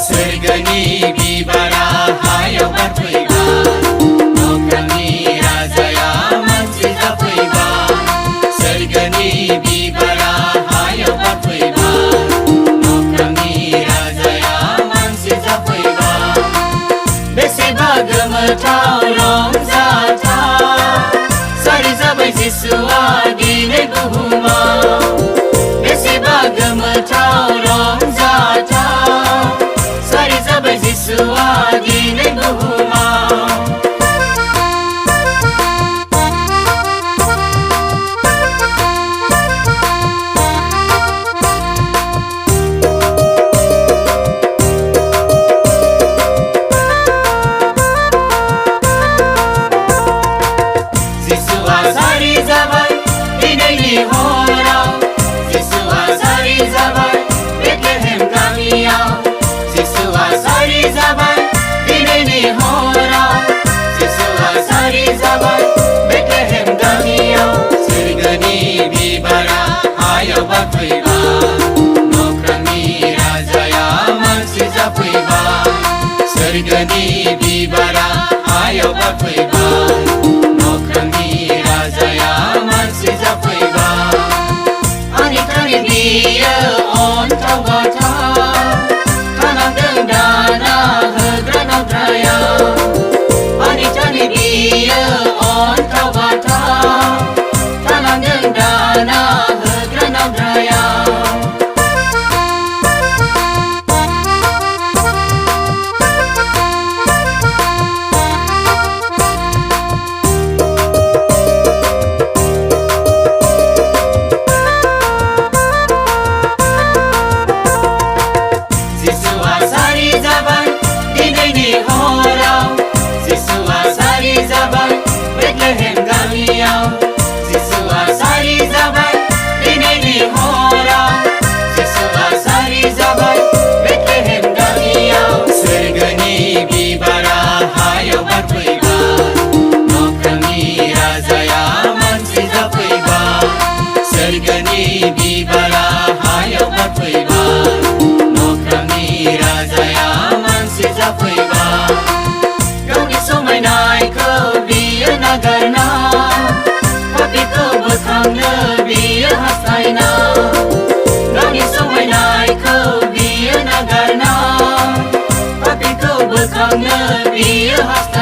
सोरगोनि बिबारा हायाव बारफैबाय अख्रांनि राजाया मानसि जाफैबाय सोरगोनि बिबारा हायाव बारफैबाय अख्रांनि राजाया मानसि जाफैबाय बेसेबा गोमोथाव रंजाथाव सारि जाबाय जिसुआ दिनै बुहुमाव बेसेबा गोमोथाव रंजाथाव सारि जाबाय जिसुआ दिनै बुहुमाव जिसुआ सारि जाबाय दिनैनि हराव जिसुआ सारि जाबाय बेथलेहेम गामियाव जिसुआ सारि जाबाय दिनैनि हराव जिसुआ सारि जाबाय बेथलेहेम गामियाव सोरगोनि बिबारा हायाव बारफैबाय अख्रांनि राजाया मानसि जाफैबाय सोरगोनि बिबारा हायाव बारफैबाय अख्रांनि राजाया मानसि जाफैबाय आनिखालि बियो अन्थाव बाथाव थानांदों दाना होग्रा नावद्रायाव आनिखालि बियो अन्थाव बाथाव थानांदों दाना होग्रा नावद्रायाव जिसुआ सारि जाबाय दिनैनि हराव जिसुआ सारि जाबाय बेथलेहेम गामियाव जिसुआ सारि जाबाय दिनैनि हराव जिसुआ सारि जाबाय बेथलेहेम गामियाव सोरगोनि बिबारा हायाव बारफैबाय अख्रांनि राजाया मानसि जाफैबाय सोरगोनि बिबारा हायाव बारफैबाय अख्रांनि राजाया मानसि जाफैबाय गावनि समायनायखौ बियो नागारना पापीखौ बोखांनो बियो हास्थायना गावनि समायनायखौ बियो नागारना पापीखौ बोखांनो बियो हास्थायना